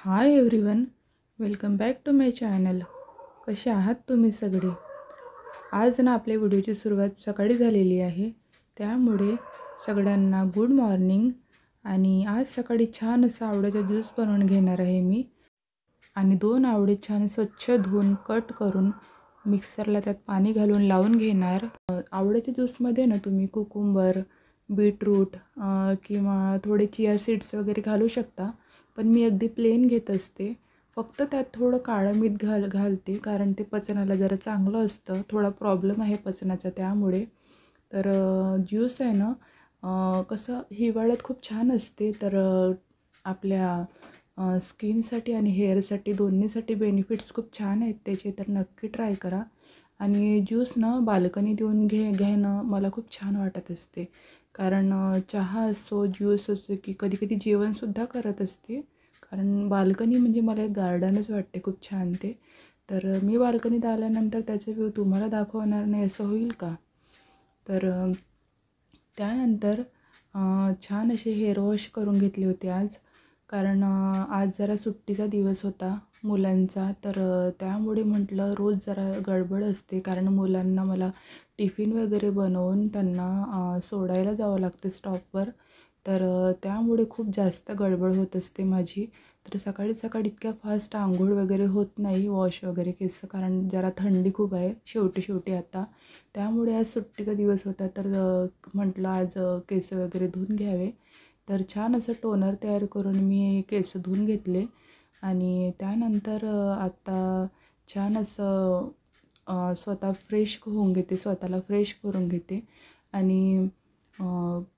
High everyone, welcome back to my channel. कसे आहात तुम्ही सगळे? आज ना आपल्या व्हिडिओची सुरुवात सकाळी झालेली आहे, त्यामुळे सगळ्यांना गुड मॉर्निंग. आणि आज सकाळी छान असा आवळ्याचा ज्यूस बनवून घेणार आहे मी. आणि 2 आवळे छान स्वच्छ धुवून कट करून मिक्सरला त्यात पाणी घालून लावून घेणार. आवळ्याच्या ज्यूसमध्ये ना तुम्ही कुकुंबर, बीटरूट किंवा थोडे चिया सीड्स वगैरे घालू शकता, पण मी अगदी प्लेन घेत असते. फक्त त्यात थोडं काळं मीठ घालते, कारण ते पचनाला जरा चांगलं असतं. थोडा प्रॉब्लेम आहे पचनाचा त्यामुळे. तर ज्यूस आहे ना कसं हिवाळ्यात खूप छान असते. तर आपल्या स्किनसाठी आणि हेअरसाठी दोन्हीसाठी बेनिफिट्स खूप छान आहेत त्याचे. तर नक्की ट्राय करा. आणि ज्यूस ना बाल्कनीत येऊन घ्यायनं मला खूप छान वाटत असते, कारण चहा असो, ज्यूस असो, की कधी कधी जेवणसुद्धा करत असते. कारण बाल्कनी म्हणजे मला एक गार्डनच वाटते खूप छान ते. तर मी बाल्कनीत आल्यानंतर त्याचा व्ह्यू तुम्हाला दाखवणार नाही असं होईल का? तर त्यानंतर छान असे हेअर वॉश करून घेतले होते आज, कारण आज जरा सुट्टीचा दिवस होता मुलांचा. तर त्यामुळे म्हटलं रोज जरा गडबड असते, कारण मुलांना मला टिफिन वगैरे बनवून त्यांना सोडायला जावं लागतं स्टॉपवर. तर त्यामुळे खूप जास्त गडबड होत असते माझी. तर सकाळी सकाळी इतक्या फास्ट आंघोळ वगैरे होत नाही, वॉश वगैरे केस, कारण जरा थंडी खूप आहे शेवटी आता. त्यामुळे आज सुट्टीचा दिवस होता, तर म्हटलं आज केस वगैरे धुवून घ्यावे. तर छान असं टोनर तयार करून मी केस धुवून घेतले. आणि त्यानंतर आता छान असं स्वतः फ्रेश होऊन घेते, स्वतःला फ्रेश करून घेते. आणि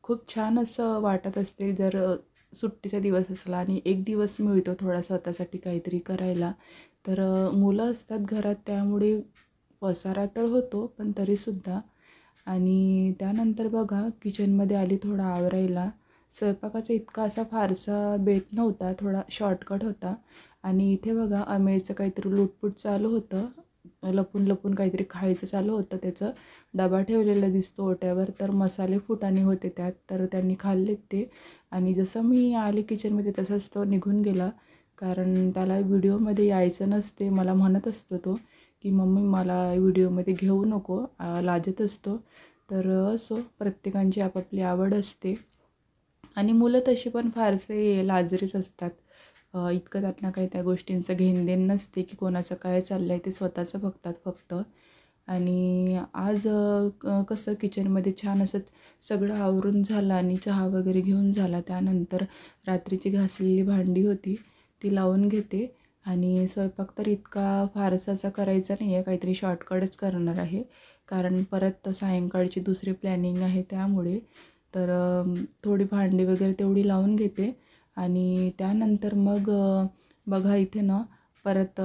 खूप छान असं वाटत असते जर सुट्टीचा दिवस असला आणि एक दिवस मिळतो थोडा स्वतःसाठी काहीतरी करायला. तर मुलं असतात घरात, त्यामुळे पसारा तर होतो, पण तरीसुद्धा. आणि त्यानंतर बघा किचनमध्ये आली थोडा आवरायला. स्वयंपाकाचा इतका असा फारसा बेत नव्हता, थोडा शॉर्टकट होता. आणि इथे बघा अमेयचं काहीतरी लुटपूट चालू होतं, लपून लपून काहीतरी खायचं चालू होतं त्याचं. डबा ठेवलेला दिसतो ओट्यावर, तर मसाले फुटाणे होते त्यात, तर त्यांनी खाल्लेत ते. आणि जसं मी आले किचनमध्ये तसंच तो निघून गेला, कारण त्याला व्हिडिओमध्ये यायचं नसते. मला म्हणत असतो तो की मम्मी मला व्हिडिओमध्ये घेऊ नको, लाजत असतो. तर असो, प्रत्येकांची आपापली आवड असते. आणि मुलं तशी पण फारसे लाजरीच असतात. इतकं त्यांना काही त्या गोष्टींचं घेणदेण नसते की कोणाचं काय चाललं आहे, ते स्वतःचं बघतात फक्त. आणि आज कसं किचनमध्ये छान असं सगळं आवरून झालं आणि चहा वगैरे घेऊन झाला. त्यानंतर रात्रीची घासलेली भांडी होती ती लावून घेते. आणि स्वयंपाक तर इतका फारसा असा करायचा नाही आहे, काहीतरी शॉर्टकटच करणार आहे, कारण परत सायंकाळची दुसरी प्लॅनिंग आहे त्यामुळे. तर थोडी भांडी वगैरे तेवढी लावून घेते. आणि त्यानंतर मग बघा इथे ना परत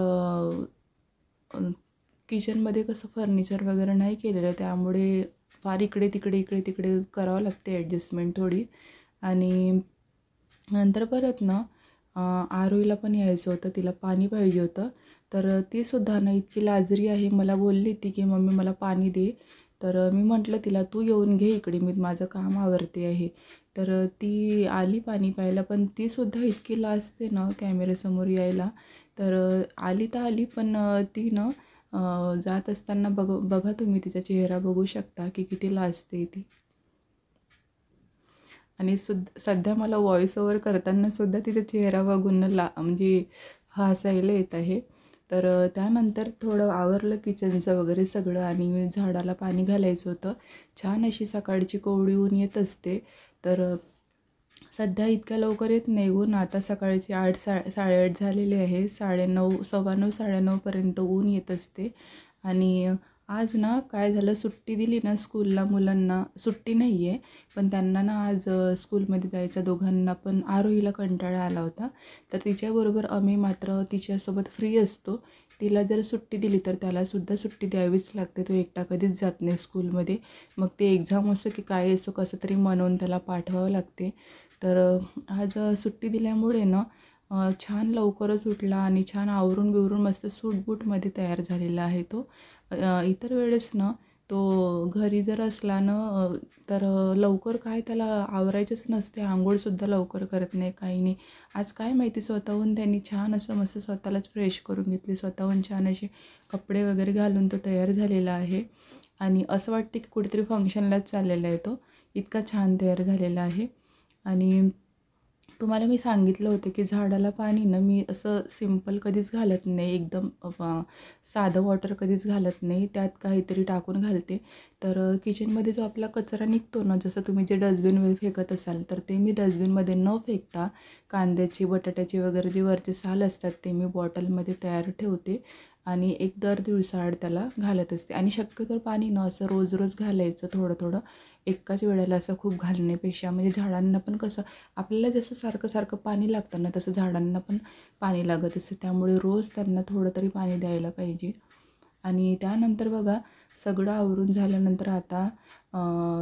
किचनमध्ये कसं फर्निचर वगैरे नाही केलेलं, त्यामुळे फार इकडे तिकडे करावं लागते ॲडजस्टमेंट थोडी. आणि नंतर परत ना आरोहीला पण यायचं होतं, तिला पाणी पाहिजे होतं. तर तीसुद्धा ना इतकी लाजरी आहे, मला बोलली ती की मम्मी मला पाणी दे. तर मी म्हटलं तिला तू येऊन घे इकडे, मी माझं काम आवरते आहे. तर ती आली पाणी प्यायला, पण तीसुद्धा इतकी लाजते ना कॅमेऱ्यासमोर यायला. तर आली तर आली, पण ती ना जात असताना बघा तुम्ही तिचा चेहरा बघू शकता की किती लाजते ती. आणि सध्या मला व्हॉईस ओव्हर करतानासुद्धा तिचा चेहरा बघून म्हणजे हसायला येत आहे. तर त्यानंतर थोडं आवरलं किचनचं वगैरे सगळं, आणि झाडाला पाणी घालायचं होतं. छान अशी सकाळची कोवळी ऊन येत असते. तर सध्या इतक्या लवकर येत नाही ऊन, आता सकाळची 8 साडेआठ झालेले आहे. 9:30 9:15 9:30पर्यंत ऊन येत असते. आणि आज ना काय झालं, सुट्टी दिली ना स्कूलला, मुलांना सुट्टी नाही आहे, पण त्यांना ना आज स्कूलमध्ये जायचं दोघांना, पण आरोहीला कंटाळा आला होता. तर तिच्याबरोबर आम्ही मात्र तिच्यासोबत फ्री असतो. तिला जर सुट्टी दिली तर त्यालासुद्धा सुट्टी द्यावीच लागते, तो एकटा कधीच जात नाही स्कूलमध्ये. मग ते एक्झाम असो की काय असो, कसं तरी म्हणून त्याला पाठवावं लागते. तर आज सुट्टी दिल्यामुळे ना छान लवकरच उठला आणि छान आवरून बिवरून मस्त सूटबूटमध्ये तयार झालेला आहे तो. इतर वेळेस ना तो घरी जर असला ना तर लवकर काय त्याला आवरायचंच नसते, आंघोळसुद्धा लवकर करत नाही, काही नाही. आज काय माहिती स्वतःहून त्यांनी छान असं मस्त स्वतःलाच फ्रेश करून घेतली, स्वतःहून छान असे कपडे वगैरे घालून तो तयार झालेला आहे. आणि असं वाटते की कुठेतरी फंक्शनलाच चाललेला आहे तो, इतका छान तयार झालेला आहे. आणि तुम्हाला मी सांगितलं होतं की झाडाला पाणी ना मी असं सिंपल कधीच घालत नाही, एकदम साधं वॉटर कधीच घालत नाही, त्यात काहीतरी टाकून घालते. तर किचनमध्ये जो आपला कचरा निघतो ना, जसं तुम्ही जे डस्टबिनमध्ये फेकत असाल तर ते मी डस्टबिनमध्ये न फेकता कांद्याची बटाट्याची वगैरे जे वरचे साल असतात ते मी बॉटलमध्ये तयार ठेवते आणि एक दर दिवसाआड त्याला घालत असते. आणि शक्यतो पाणी न असं रोज रोज घालायचं, थोडं थोडं एकाच वेळेला असं खूप घालण्यापेक्षा. म्हणजे झाडांना पण कसं आपल्याला जसं सारखं सारखं पाणी लागतं ना तसं झाडांना पण पाणी लागत असते, त्यामुळे रोज त्यांना थोडं तरी पाणी द्यायला पाहिजे. आणि त्यानंतर बघा सगळं आवरून झाल्यानंतर आता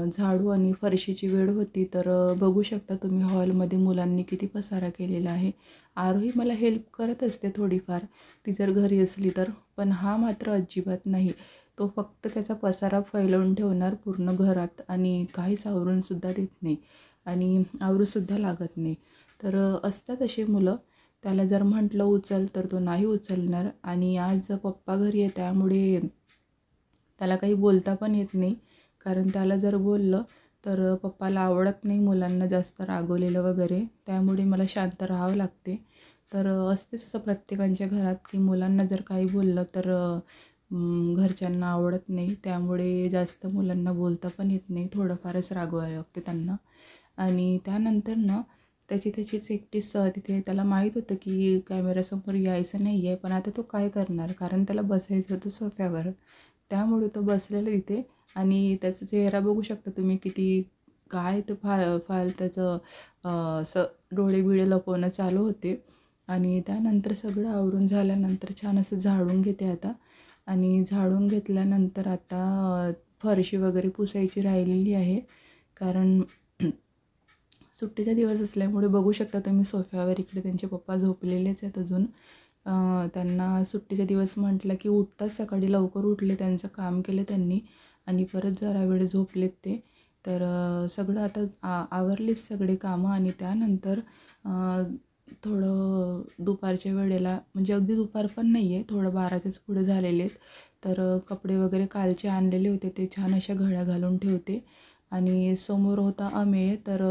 झाडू आणि फरशीची वेळ होती. तर बघू शकता तुम्ही हॉलमध्ये मुलांनी किती पसारा केलेला आहे. आरोही मला हेल्प करत असते थोडीफार, ती जर घरी असली तर, पण हा मात्र अजिबात नाही. तो फक्त त्याचा पसारा फैलवून ठेवणार पूर्ण घरात आणि काहीच आवरूनसुद्धा देत नाही आणि आवरूसुद्धा लागत नाही. तर असतात अशी मुलं, त्याला जर म्हटलं उचल तर तो नाही उचलणार. आणि आज पप्पा घरी आहे त्यामुळे त्याला काही बोलता पण येत नाही, कारण त्याला जर बोललं तर पप्पाला आवडत नाही मुलांना जास्त रागवलेलं वगैरे, त्यामुळे मला शांत राहावं लागते. तर असतेच असं प्रत्येकाच्या घरात की मुलांना जर काही बोललं तर घरच्यांना आवडत नाही, त्यामुळे जास्त मुलांना बोलता पण येत नाही, थोडंफारच रागवायला लागते त्यांना. आणि त्यानंतर ना त्याचीच एकटीच तिथे त्याला माहीत होतं की कॅमेऱ्यासमोर यायचं नाही आहे, पण आता तो काय करणार, कारण त्याला बसायचं होतं सोफ्यावर, त्यामुळे तो बसलेला तिथे. आणि त्याचा चेहरा बघू शकता तुम्ही किती, काय तो फाल त्याचं असं डोळे बिळे लपवणं चालू होते. आणि त्यानंतर सगळं आवरून झाल्यानंतर छान असं झाडून घेते आता. आणि झाडून घेतल्यानंतर आता फरशी वगैरे पुसायची राहिलेली आहे, कारण सुट्टीचा दिवस असल्यामुळे बघू शकता तुम्ही सोफ्यावर इकडे त्यांचे पप्पा झोपलेलेच आहेत अजून. त्यांना सुट्टीचा दिवस म्हटलं की उठतात सकाळी लवकर, उठले, त्यांचं काम केलं त्यांनी आणि परत जरा वेळ झोपलेत ते. तर सगळं आता आवरलीच सगळे कामं. आणि त्यानंतर थोडं दुपारच्या वेळेला, म्हणजे अगदी दुपार पण नाही आहे, थोडं 12च्याच पुढे झालेले आहेत. तर कपडे वगैरे कालचे आणलेले होते ते छान अशा घड्या घालून ठेवते. आणि समोर होता अमेय, तर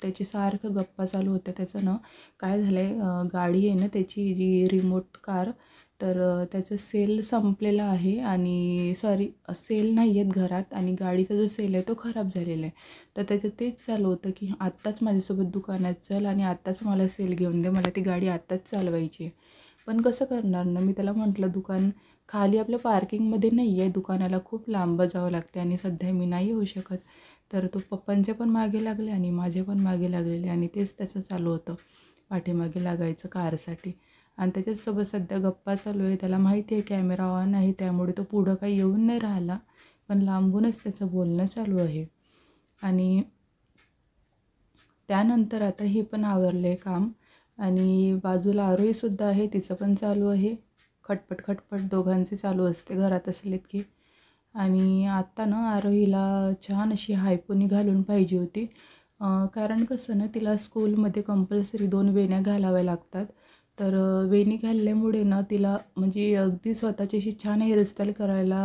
त्याची सारखं गप्पा चालू होत्या. त्याचं ना काय झालं आहे, गाडी आहे ना त्याची जी रिमोट कार, तर त्याचं सेल संपलेला आहे. आणि सॉरी, सेल नाही आहेत घरात आणि गाडीचा जो सेल आहे तो खराब झालेला आहे. तर त्याचं तेच चालू होतं की आत्ताच माझ्यासोबत दुकानात चल आणि आत्ताच मला सेल घेऊन दे, मला ती गाडी आत्ताच चालवायची आहे. पण कसं करणार ना, मी त्याला म्हटलं दुकान खाली आपल्या पार्किंगमध्ये नाही आहे, दुकानाला खूप लांब जावं लागते आणि सध्या मी नाही येऊ शकत. तर तो पप्पांच्या पण मागे लागले आणि माझ्या पण मागे लागलेले आणि तेच त्याचं चालू होतं, पाठीमागे लागायचं कारसाठी. आणि त्याच्याचसोबत सध्या गप्पा चालू आहे. त्याला माहिती आहे कॅमेरा ऑन आहे, त्यामुळे तो पुढं काही येऊन नाही राहिला, पण लांबूनच त्याचं बोलणं चालू आहे. आणि त्यानंतर आता हे पण आवरलं आहे काम आणि बाजूला आरोहीसुद्धा आहे, तिचं पण चालू आहे, खटपट खटपट दोघांचे चालू असते घरात असलेत की. आणि आत्ता ना आरोहीला छान अशी हायपोनी घालून पाहिजे होती, कारण कसं ना तिला स्कूलमध्ये कंपल्सरी 2 वेण्या घालाव्या लागतात. तर वेणी घालल्यामुळे ना तिला म्हणजे अगदी स्वतःची अशी छान हेअरस्टाईल करायला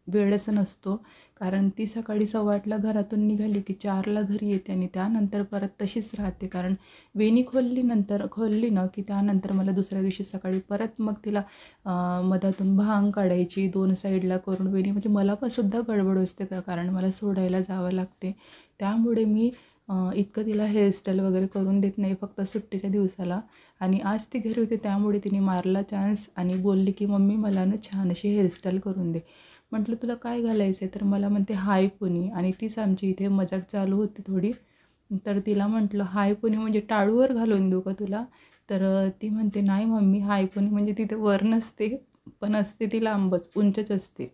वेळच नसतो, कारण ती सकाळी 8:15ला घरातून निघाली की 4ला घरी येते आणि त्यानंतर परत तशीच राहते. कारण वेणी खोलली ना की त्यानंतर मला दुसऱ्या दिवशी सकाळी परत मग तिला मधातून भांग काढायची 2 साईडला करून वेणी, म्हणजे मला पण सुद्धा गडबड असते का, कारण मला सोडायला जावं लागते. त्यामुळे मी इतकं तिला हेअरस्टाईल वगैरे करून देत नाही, फक्त सुट्टीच्या दिवसाला. आणि आज ती घरी होती त्यामुळे तिने मारला चान्स आणि बोलली की मम्मी मला ना छान अशी हेअरस्टाईल करून दे. म्हटलं तुला काय घालायचं आहे, तर मला म्हणते हाय पुनी. आणि तीच आमची इथे मजाक चालू होती थोडी. तर तिला म्हटलं हाय पुनी म्हणजे टाळूवर घालून देऊ का तुला, तर ती म्हणते नाही मम्मी, हाय पुनी म्हणजे तिथे वर नसते, पण असते ती लांबच, उंचच असते.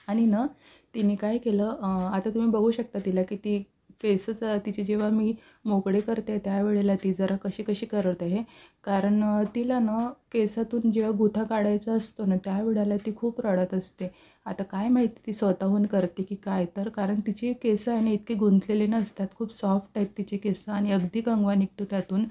आणि ना तिने काय केलं, आता तुम्ही बघू शकता तिला किती केसच तिचे जेव्हा मी मोकळे करते त्यावेळेला ती जरा कशी कशी करत आहे, कारण तिला ना केसातून जेव्हा गुथा काढायचा असतो ना त्यावेळेला ती खूप रडत असते. आता काय माहिती ती स्वतःहून करते की काय, तर कारण तिची केसं आहे ना इतके गुंतलेले नसतात, खूप सॉफ्ट आहेत तिचे केसं आणि अगदी कंगवा निघतो त्यातून.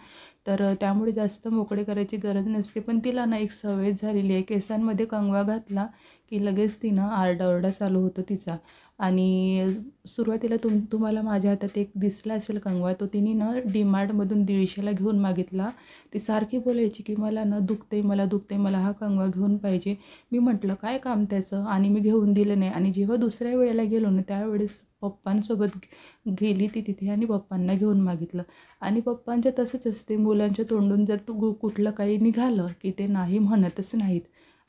तर त्यामुळे जास्त मोकळे करायची गरज नसते. पण तिला ना एक सवय झालेली आहे, केसांमध्ये कंगवा घातला की लगेच तिनं आरडाओरडा चालू होतो तिचा. आणि सुरुवातीला तुम्हाला माझ्या हातात एक दिसला असेल कंगवा, तो तिने ना डीमार्टमधून 150ला घेऊन मागितला. ती सारखी बोलायची की मला ना दुखते, मला दुखते, मला हा कंगवा घेऊन पाहिजे. मी म्हटलं काय काम त्याचं, आणि मी घेऊन दिलं नाही. आणि जेव्हा दुसऱ्या वेळेला गेलो ना त्यावेळेस पप्पांसोबत गेली ती तिथे आणि पप्पांना घेऊन मागितलं. आणि पप्पांचं तसंच असते, मुलांच्या तोंडून जर कुठलं काही निघालं की ते नाही म्हणतच नाहीत.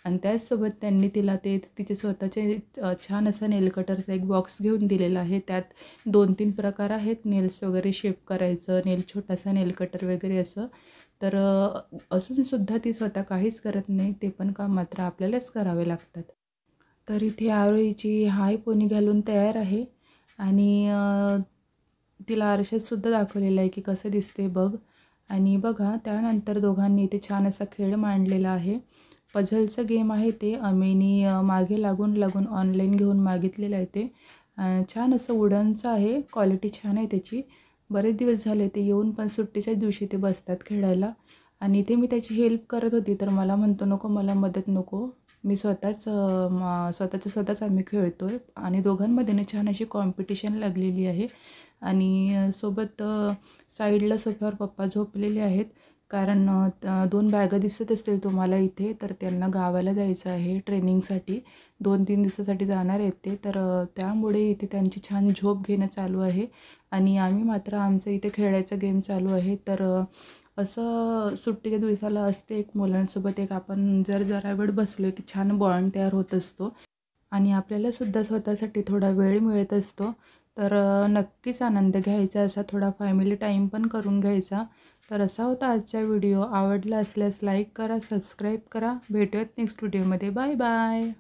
आणि त्याचसोबत त्यांनी तिला ते तिचे स्वतःचे छान असा नेल कटरचा एक बॉक्स घेऊन दिलेला आहे. त्यात 2-3 प्रकार आहेत नेल्स वगैरे शेप करायचं, छोटासा नेल कटर वगैरे असं. तर असूनसुद्धा ती स्वतः काहीच करत नाही, ते पण काम मात्र आपल्यालाच करावे लागतात. तर इथे आरोहीची हाय पोनी घालून तयार आहे आणि तिला आरशातसुद्धा दाखवलेलं आहे की कसं दिसते बघ. आणि बघा त्यानंतर दोघांनी इथे छान असा खेळ मांडलेला आहे. पझलचं गेम आहे ते. आम्हीनी मागे लागून लागून ऑनलाईन घेऊन मागितलेलं आहे ते. छान असं वुडनचं आहे, क्वालिटी छान आहे त्याची. बरेच दिवस झाले ते येऊन, पण सुट्टीच्याच दिवशी ते बसतात खेळायला. आणि इथे मी त्याची हेल्प करत होती, तर मला म्हणतो नको मला मदत नको, मी स्वतःच आम्ही खेळतो आहे. आणि दोघांमध्ये ना छान अशी कॉम्पिटिशन लागलेली आहे. आणि सोबत साईडला सोफ्यावर पप्पा झोपलेले आहेत, कारण 2 बॅगा दिसत असतील तुम्हाला इथे. तर त्यांना गावाला जायचं आहे ट्रेनिंगसाठी, 2-3 दिवसासाठी जाणार आहेत ते. तर त्यामुळे इथे त्यांची छान झोप घेणं चालू आहे आणि आम्ही मात्र आमचं इथे खेळायचा गेम चालू आहे. तर असं सुट्टीच्या दिवसाला असते एक मुलांसोबत एक आपण जरा वेळ बसलो की छान बॉन्ड तयार होत असतो आणि आपल्यालासुद्धा स्वतःसाठी थोडा वेळ मिळत असतो. तर नक्कीच आनंद घ्यायचा, असा थोडा फॅमिली टाईम पण करून घ्यायचा. तर असा होता आजचा व्हिडिओ. आवडला असल्यास लाईक करा, सबस्क्राईब करा. भेटूयात नेक्स्ट व्हिडिओमध्ये. Bye bye.